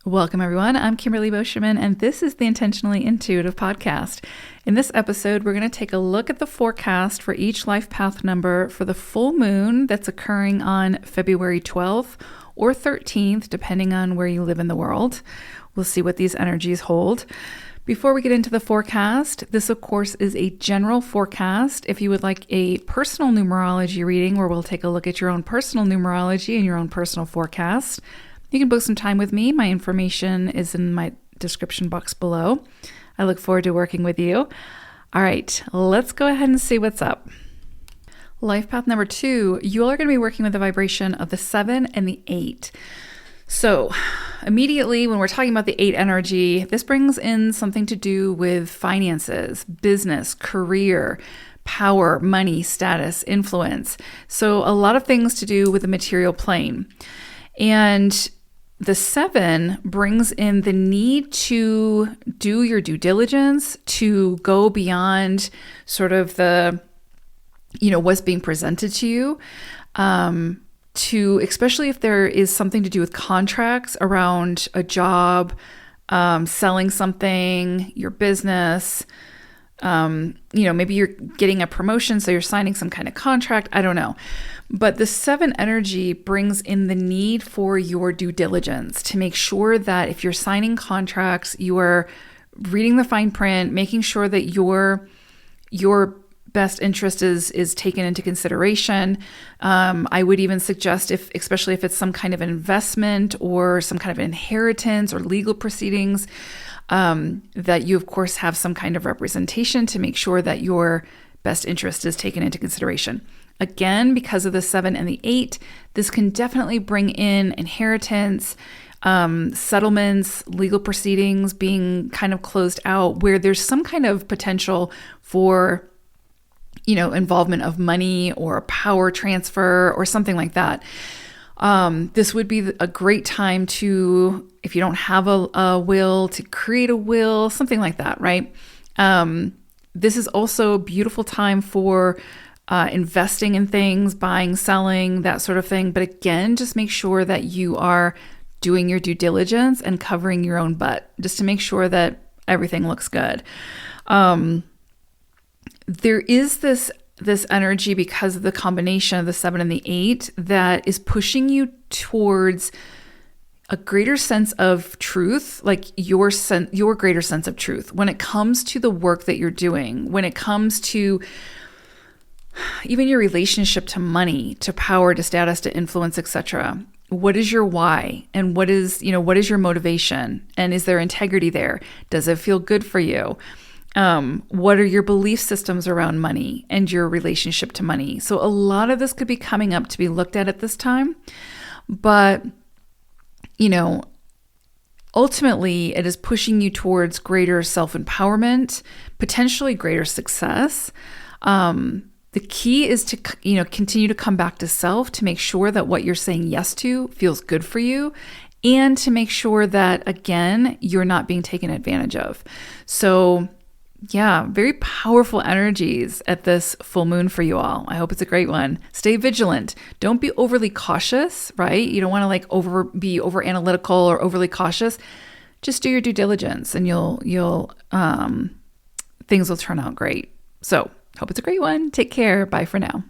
Welcome, everyone. I'm Kimberly Boschman, and this is the Intentionally Intuitive podcast. In this episode, we're going to take a look at the forecast for each life path number for the full moon that's occurring on February 12th or 13th, depending on where you live in the world. We'll see what these energies hold. Before we get into the forecast, this, of course, is a general forecast. If you would like a personal numerology reading where we'll take a look at your own personal numerology and your own personal forecast, you can book some time with me. My information is in my description box below. I look forward to working with you. All right, let's go ahead and see what's up. Life path number 2, you all are going to be working with the vibration of the 7 and the 8. So immediately when we're talking about the 8 energy, this brings in something to do with finances, business, career, power, money, status, influence. So a lot of things to do with the material plane. And the 7 brings in the need to do your due diligence, to go beyond sort of the, what's being presented to you, to, especially if there is something to do with contracts around a job, selling something, your business, maybe you're getting a promotion, so you're signing some kind of contract. I don't know. But the 7 energy brings in the need for your due diligence to make sure that if you're signing contracts, you are reading the fine print, making sure that your best interest is taken into consideration. I would even suggest, especially if it's some kind of an investment or some kind of inheritance or legal proceedings, that you, of course, have some kind of representation to make sure that your best interest is taken into consideration. Again, because of the 7 and the 8, this can definitely bring in inheritance, settlements, legal proceedings being kind of closed out where there's some kind of potential for, involvement of money or power transfer or something like that. This would be a great time to, if you don't have a will, to create a will, something like that, right? This is also a beautiful time for investing in things, buying, selling, that sort of thing. But again, just make sure that you are doing your due diligence and covering your own butt, just to make sure that everything looks good. There is this energy because of the combination of the 7 and the 8 that is pushing you towards a greater sense of truth, like your greater sense of truth when it comes to the work that you're doing, when it comes to even your relationship to money, to power, to status, to influence, etc. What is your why? And what is your motivation? And is there integrity there? Does it feel good for you? What are your belief systems around money and your relationship to money? So a lot of this could be coming up to be looked at this time. But, ultimately it is pushing you towards greater self-empowerment, potentially greater success. The key is to, continue to come back to self, to make sure that what you're saying yes to feels good for you, and to make sure that, again, you're not being taken advantage of. So yeah, very powerful energies at this full moon for you all. I hope it's a great one. Stay vigilant. Don't be overly cautious, right? You don't want to be over analytical or overly cautious. Just do your due diligence and you'll things will turn out great. So hope it's a great one. Take care. Bye for now.